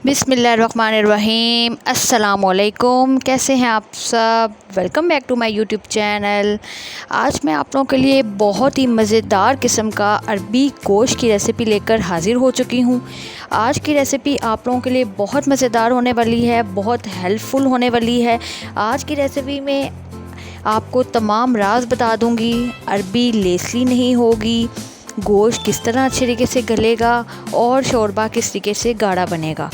बिस्मिल्लाहिर्रहमानिर्रहीम। अस्सलामुअलैकुम। कैसे हैं आप सब? Welcome back to my YouTube channel. आज मैं आप लोगों के लिए बहुत ही मज़ेदार किस्म का अरबी गोश्त की रेसिपी लेकर हाज़िर हो चुकी हूँ। आज की रेसिपी आप लोगों के लिए बहुत मज़ेदार होने वाली है, बहुत हेल्पफुल होने वाली है। आज की रेसिपी में आपको तमाम राज बता दूँगी। अरबी लेसली नहीं होगी, गोश्त किस तरह अच्छे तरीके से गलेगा और शोरबा किस तरीके से गाढ़ा बनेगा।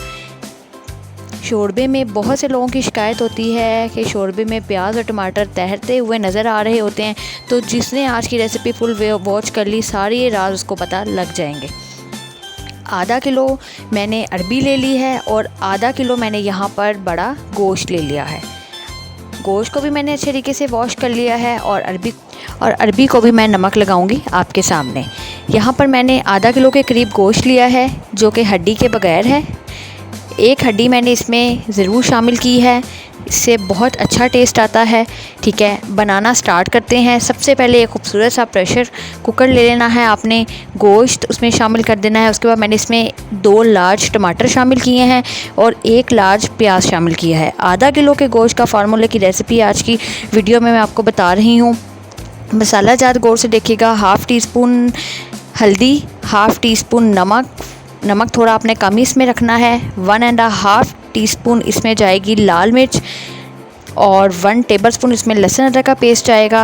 शोरबे में बहुत से लोगों की शिकायत होती है कि शोरबे में प्याज और टमाटर तैरते हुए नज़र आ रहे होते हैं, तो जिसने आज की रेसिपी फुल वॉच कर ली, सारी राज उसको पता लग जाएंगे। आधा किलो मैंने अरबी ले ली है और आधा किलो मैंने यहाँ पर बड़ा गोश्त ले लिया है। गोश्त को भी मैंने अच्छे तरीके से वॉश कर लिया है और अरबी को भी मैं नमक लगाऊंगी आपके सामने। यहाँ पर मैंने आधा किलो के करीब गोश्त लिया है जो कि हड्डी के बगैर है। एक हड्डी मैंने इसमें ज़रूर शामिल की है, इससे बहुत अच्छा टेस्ट आता है। ठीक है, बनाना स्टार्ट करते हैं। सबसे पहले एक खूबसूरत सा प्रेशर कुकर ले लेना है आपने, गोश्त उसमें शामिल कर देना है। उसके बाद मैंने इसमें 2 लार्ज टमाटर शामिल किए हैं और 1 लार्ज प्याज शामिल किया है। आधा किलो के गोश्त का फार्मूले की रेसिपी आज की वीडियो में मैं आपको बता रही हूँ। मसाला जात गौर से देखिएगा। 1/2 टीस्पून हल्दी, 1/2 टीस्पून नमक थोड़ा आपने कम ही इसमें रखना है। 1.5 टीस्पून इसमें जाएगी लाल मिर्च और 1 टेबलस्पून इसमें लहसुन अदरक का पेस्ट जाएगा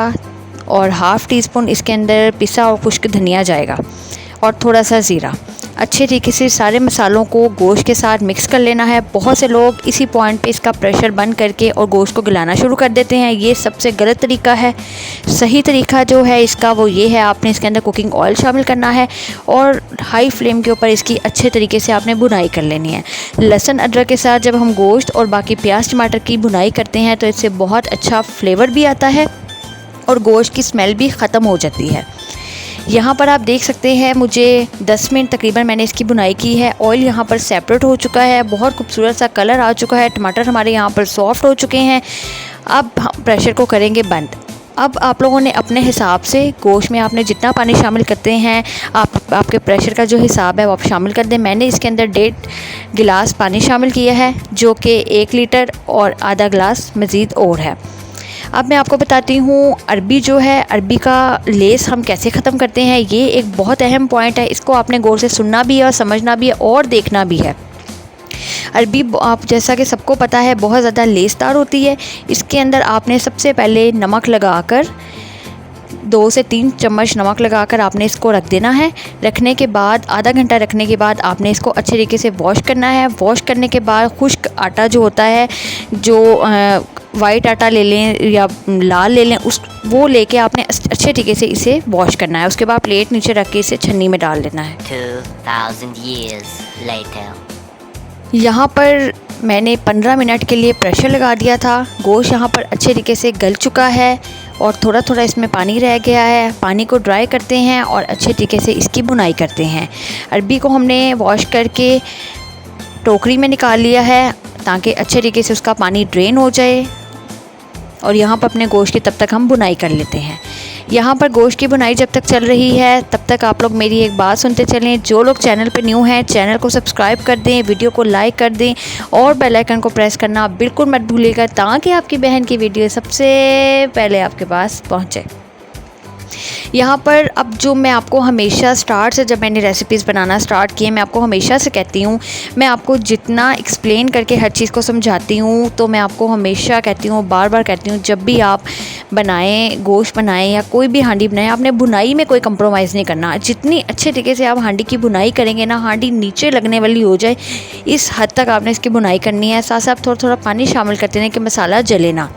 और 1/2 टीस्पून इसके अंदर पिसा और खुश्क धनिया जाएगा और थोड़ा सा ज़ीरा। अच्छे तरीके से सारे मसालों को गोश्त के साथ मिक्स कर लेना है। बहुत से लोग इसी पॉइंट पे इसका प्रेशर बंद करके और गोश्त को गलाना शुरू कर देते हैं, ये सबसे गलत तरीका है। सही तरीका जो है इसका वो ये है, आपने इसके अंदर कुकिंग ऑयल शामिल करना है और हाई फ्लेम के ऊपर इसकी अच्छे तरीके से आपने भुनाई कर लेनी है। लहसुन अदरक के साथ जब हम गोश्त और बाकी प्याज टमाटर की भुनाई करते हैं तो इससे बहुत अच्छा फ्लेवर भी आता है और गोश्त की स्मेल भी ख़त्म हो जाती है। यहाँ पर आप देख सकते हैं मुझे 10 मिनट तकरीबन मैंने इसकी बुनाई की है। ऑयल यहाँ पर सेपरेट हो चुका है, बहुत खूबसूरत सा कलर आ चुका है, टमाटर हमारे यहाँ पर सॉफ्ट हो चुके हैं। अब हम प्रेशर को करेंगे बंद। अब आप लोगों ने अपने हिसाब से गोश्त में आपने जितना पानी शामिल करते हैं, आपके प्रेशर का जो हिसाब है वो आप शामिल कर दें। मैंने इसके अंदर 1.5 गिलास पानी शामिल किया है जो कि 1 लीटर और आधा गिलास मज़ीद और है। अब मैं आपको बताती हूँ अरबी जो है, अरबी का लेस हम कैसे ख़त्म करते हैं। ये एक बहुत अहम पॉइंट है, इसको आपने गौर से सुनना भी है और समझना भी है और देखना भी है। अरबी आप जैसा कि सबको पता है बहुत ज़्यादा लेसदार होती है। इसके अंदर आपने सबसे पहले नमक लगाकर 2 से 3 चम्मच नमक लगाकर आपने इसको रख देना है। रखने के बाद आधा घंटा रखने के बाद आपने इसको अच्छे तरीके से वॉश करना है। वॉश करने के बाद खुश्क आटा जो होता है, जो वाइट आटा ले लें या लाल ले लें, वो लेके आपने अच्छे तरीके से इसे वॉश करना है। उसके बाद प्लेट नीचे रख के इसे छन्नी में डाल देना है। 2000 years later. यहाँ पर मैंने 15 मिनट के लिए प्रेशर लगा दिया था। गोश्त यहाँ पर अच्छे तरीके से गल चुका है और थोड़ा थोड़ा इसमें पानी रह गया है। पानी को ड्राई करते हैं और अच्छे तरीके से इसकी बुनाई करते हैं। अरबी को हमने वॉश करके टोकरी में निकाल लिया है ताकि अच्छे तरीके से उसका पानी ड्रेन हो जाए और यहाँ पर अपने गोश्त की तब तक हम बुनाई कर लेते हैं। यहाँ पर गोश्त की बुनाई जब तक चल रही है तब तक आप लोग मेरी एक बात सुनते चलें। जो लोग चैनल पर न्यू हैं चैनल को सब्सक्राइब कर दें, वीडियो को लाइक कर दें और बेल आइकन को प्रेस करना बिल्कुल मत भूलिएगा ताकि आपकी बहन की वीडियो सबसे पहले आपके पास पहुँचे। यहाँ पर अब जो मैं आपको हमेशा स्टार्ट से, जब मैंने रेसिपीज़ बनाना स्टार्ट किए, मैं आपको हमेशा से कहती हूँ, मैं आपको जितना एक्सप्लेन करके हर चीज़ को समझाती हूँ तो मैं आपको हमेशा कहती हूँ, बार बार कहती हूँ, जब भी आप बनाएं, गोश्त बनाएं या कोई भी हांडी बनाएं, आपने बुनाई में कोई कंप्रोमाइज़ नहीं करना। जितनी अच्छे तरीके से आप हांडी की बुनाई करेंगे ना, हांडी नीचे लगने वाली हो जाए, इस हद तक आपने इसकी बुनाई करनी है। साथ साथ थोड़ा थोड़ा पानी शामिल करते हैं कि मसाला जले ना।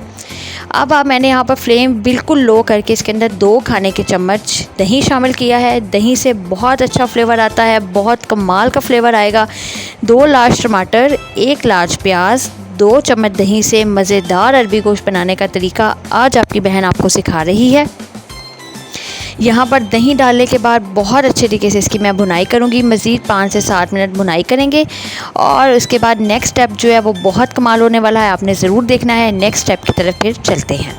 अब मैंने यहाँ पर फ्लेम बिल्कुल लो करके इसके अंदर 2 खाने के चम्मच दही शामिल किया है। दही से बहुत अच्छा फ्लेवर आता है, बहुत कमाल का फ्लेवर आएगा। 2 लार्ज टमाटर, 1 लार्ज प्याज, 2 चम्मच दही से मज़ेदार अरबी गोश्त बनाने का तरीका आज आपकी बहन आपको सिखा रही है। यहाँ पर दही डालने के बाद बहुत अच्छे तरीके से इसकी मैं भुनाई करूँगी। मज़ीद 5 से 7 मिनट भुनाई करेंगे और उसके बाद नेक्स्ट स्टेप जो है वो बहुत कमाल होने वाला है, आपने ज़रूर देखना है। नेक्स्ट स्टेप की तरफ फिर चलते हैं।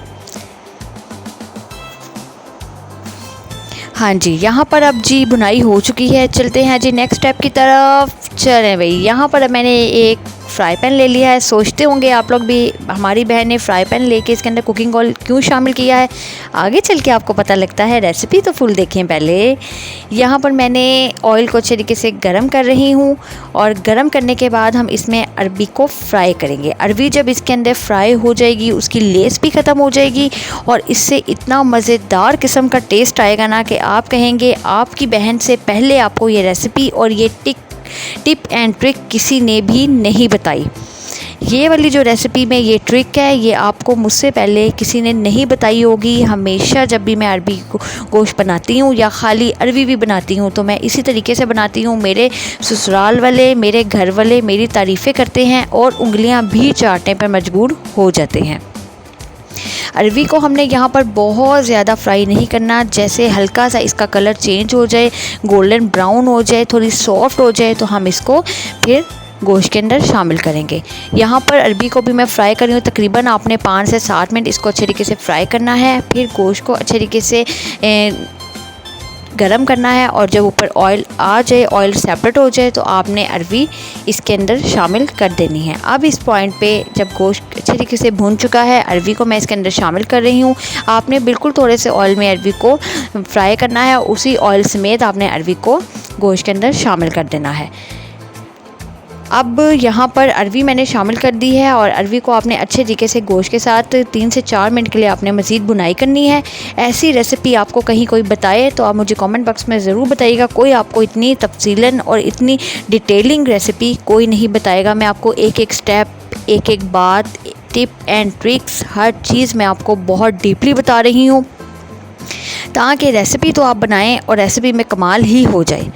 हाँ जी, यहाँ पर अब जी बुनाई हो चुकी है। चलते हैं जी नेक्स्ट स्टेप की तरफ। चलें भाई, यहाँ पर अब मैंने एक फ्राई पैन ले लिया है। सोचते होंगे आप लोग भी हमारी बहन ने फ्राई पैन लेके इसके अंदर कुकिंग ऑयल क्यों शामिल किया है। आगे चल के आपको पता लगता है, रेसिपी तो फुल देखें पहले। यहाँ पर मैंने ऑयल को अच्छे तरीके से गर्म कर रही हूँ और गर्म करने के बाद हम इसमें अरबी को फ्राई करेंगे। अरबी जब इसके अंदर फ्राई हो जाएगी, उसकी लेस भी ख़त्म हो जाएगी और इससे इतना मज़ेदार किस्म का टेस्ट आएगा ना कि आप कहेंगे आपकी बहन से पहले आपको ये रेसिपी और ये टिप एंड ट्रिक किसी ने भी नहीं बताई। ये वाली जो रेसिपी में ये ट्रिक है, ये आपको मुझसे पहले किसी ने नहीं बताई होगी। हमेशा जब भी मैं अरबी गोश्त बनाती हूँ या खाली अरबी भी बनाती हूँ तो मैं इसी तरीके से बनाती हूँ। मेरे ससुराल वाले, मेरे घर वाले मेरी तारीफ़ें करते हैं और उंगलियाँ भी चाटने पर मजबूर हो जाते हैं। अरबी को हमने यहाँ पर बहुत ज़्यादा फ्राई नहीं करना, जैसे हल्का सा इसका कलर चेंज हो जाए, गोल्डन ब्राउन हो जाए, थोड़ी सॉफ्ट हो जाए तो हम इसको फिर गोश्त के अंदर शामिल करेंगे। यहाँ पर अरबी को भी मैं फ्राई कर रही हूँ। तकरीबन आपने 5 से 7 मिनट इसको अच्छे तरीके से फ्राई करना है। फिर गोश्त को अच्छे तरीके से गरम करना है और जब ऊपर ऑयल आ जाए, ऑयल सेपरेट हो जाए तो आपने अरबी इसके अंदर शामिल कर देनी है। अब इस पॉइंट पे जब गोश्त अच्छे तरीके से भून चुका है, अरबी को मैं इसके अंदर शामिल कर रही हूँ। आपने बिल्कुल थोड़े से ऑयल में अरबी को फ्राई करना है, उसी ऑयल समेत आपने अरबी को गोश्त के अंदर शामिल कर देना है। अब यहाँ पर अरबी मैंने शामिल कर दी है और अरबी को आपने अच्छे तरीके से गोश्त के साथ 3 से 4 मिनट के लिए आपने मज़ीद बुनाई करनी है। ऐसी रेसिपी आपको कहीं कोई बताए तो आप मुझे कमेंट बॉक्स में ज़रूर बताइएगा। कोई आपको इतनी तफसीलन और इतनी डिटेलिंग रेसिपी कोई नहीं बताएगा। मैं आपको एक एक स्टेप, एक एक बात, टिप एंड ट्रिक्स, हर चीज़ मैं आपको बहुत डीपली बता रही हूँ ताकि रेसिपी तो आप बनाएं और रेसिपी में कमाल ही हो जाए।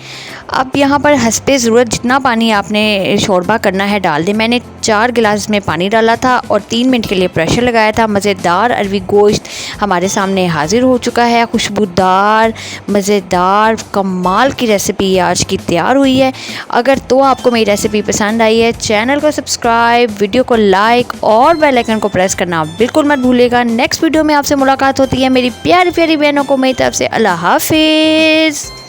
अब यहाँ पर हस्बे ज़रूरत जितना पानी आपने शोरबा करना है डाल दें। मैंने 4 गिलास में पानी डाला था और 3 मिनट के लिए प्रेशर लगाया था। मज़ेदार अरबी गोश्त हमारे सामने हाज़िर हो चुका है। खुशबूदार, मज़ेदार, कमाल की रेसिपी आज की तैयार हुई है। अगर तो आपको मेरी रेसिपी पसंद आई है, चैनल को सब्सक्राइब, वीडियो को लाइक और बेल आइकन को प्रेस करना बिल्कुल मत भूलिएगा। नेक्स्ट वीडियो में आपसे मुलाकात होती है मेरी प्यारी प्यारी बहनों को मेरी तरफ से अल्लाह हाफिज़।